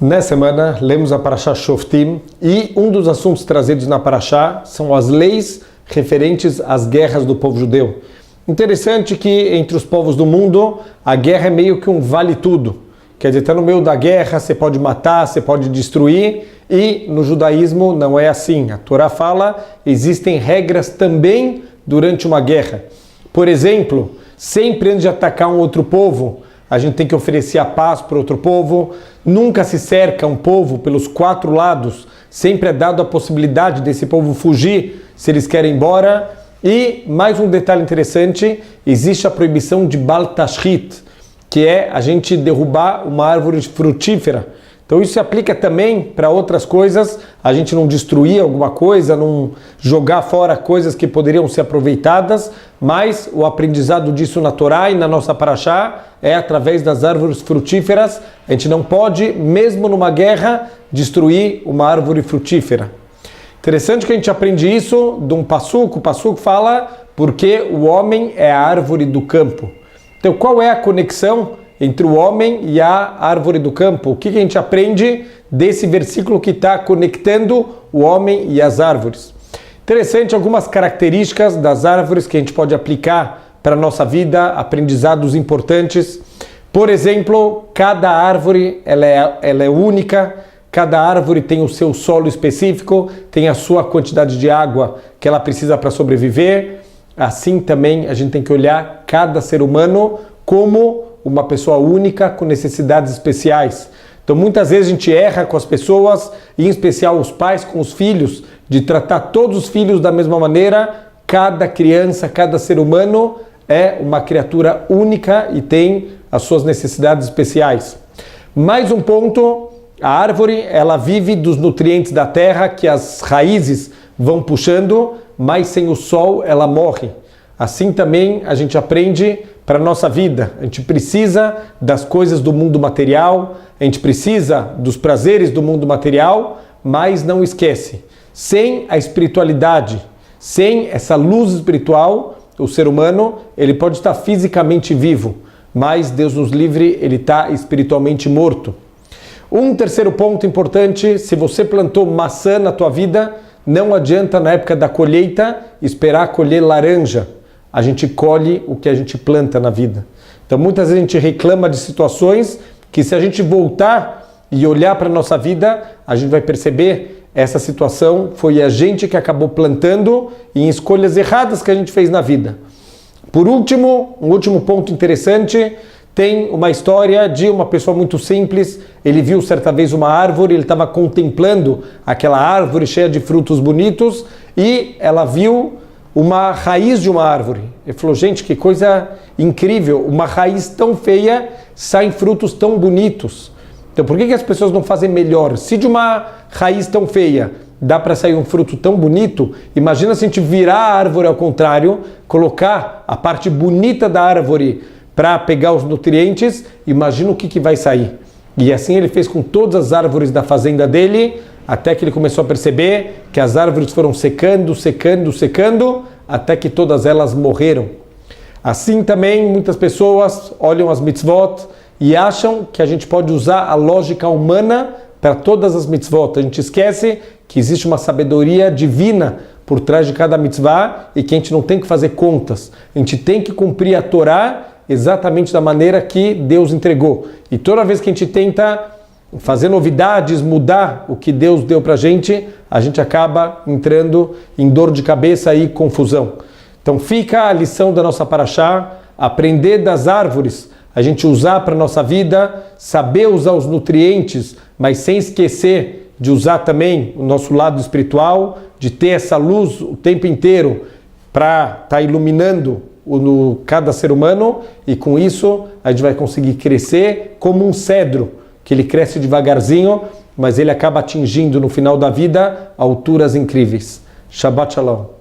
Nessa semana, lemos a Parashá Shoftim e um dos assuntos trazidos na Parashá são as leis referentes às guerras do povo judeu. Interessante que entre os povos do mundo, a guerra é meio que um vale-tudo. Quer dizer, está no meio da guerra, você pode matar, você pode destruir, e no judaísmo não é assim. A Torá fala, existem regras também durante uma guerra. Por exemplo, sempre antes de atacar um outro povo, a gente tem que oferecer a paz para outro povo, nunca se cerca um povo pelos quatro lados, sempre é dado a possibilidade desse povo fugir se eles querem ir embora. E mais um detalhe interessante, existe a proibição de Bal Tashrit, que é a gente derrubar uma árvore frutífera. Então isso se aplica também para outras coisas, a gente não destruir alguma coisa, não jogar fora coisas que poderiam ser aproveitadas, mas o aprendizado disso na Torá e na nossa Parashá é através das árvores frutíferas. A gente não pode, mesmo numa guerra, destruir uma árvore frutífera. Interessante que a gente aprende isso de um passuco. O passuco fala porque o homem é a árvore do campo. Então qual é a conexão entre o homem e a árvore do campo? O que a gente aprende desse versículo que está conectando o homem e as árvores? Interessante algumas características das árvores que a gente pode aplicar para a nossa vida, aprendizados importantes. Por exemplo, cada árvore ela é única, cada árvore tem o seu solo específico, tem a sua quantidade de água que ela precisa para sobreviver. Assim também a gente tem que olhar cada ser humano como uma pessoa única com necessidades especiais. Então muitas vezes a gente erra com as pessoas, e em especial os pais com os filhos, de tratar todos os filhos da mesma maneira. Cada criança, cada ser humano é uma criatura única e tem as suas necessidades especiais. Mais um ponto, a árvore ela vive dos nutrientes da terra que as raízes vão puxando, mas sem o sol ela morre. Assim também a gente aprende para a nossa vida. A gente precisa das coisas do mundo material, a gente precisa dos prazeres do mundo material, mas não esquece, sem a espiritualidade, sem essa luz espiritual, o ser humano ele pode estar fisicamente vivo, mas Deus nos livre, ele está espiritualmente morto. Um terceiro ponto importante, se você plantou maçã na tua vida, não adianta na época da colheita esperar colher laranja. A gente colhe o que a gente planta na vida. Então muitas vezes a gente reclama de situações que, se a gente voltar e olhar para a nossa vida, a gente vai perceber essa situação foi a gente que acabou plantando em escolhas erradas que a gente fez na vida. Por último, um último ponto interessante, tem uma história de uma pessoa muito simples. Ele viu certa vez uma árvore, ele estava contemplando aquela árvore cheia de frutos bonitos e ela viu uma raiz de uma árvore. Ele falou, gente, que coisa incrível, uma raiz tão feia, saem frutos tão bonitos. Então por que as pessoas não fazem melhor? Se de uma raiz tão feia dá para sair um fruto tão bonito, imagina se a gente virar a árvore ao contrário, colocar a parte bonita da árvore para pegar os nutrientes, imagina o que vai sair. E assim ele fez com todas as árvores da fazenda dele, até que ele começou a perceber que as árvores foram secando, até que todas elas morreram. Assim também muitas pessoas olham as mitzvot e acham que a gente pode usar a lógica humana para todas as mitzvot. A gente esquece que existe uma sabedoria divina por trás de cada mitzvah e que a gente não tem que fazer contas. A gente tem que cumprir a Torá exatamente da maneira que Deus entregou. E toda vez que a gente tenta fazer novidades, mudar o que Deus deu pra gente, a gente acaba entrando em dor de cabeça e confusão. Então fica a lição da nossa Parashá, aprender das árvores, a gente usar para nossa vida, saber usar os nutrientes, mas sem esquecer de usar também o nosso lado espiritual, de ter essa luz o tempo inteiro para estar iluminando cada ser humano, e com isso a gente vai conseguir crescer como um cedro, que ele cresce devagarzinho, mas ele acaba atingindo no final da vida alturas incríveis. Shabbat Shalom.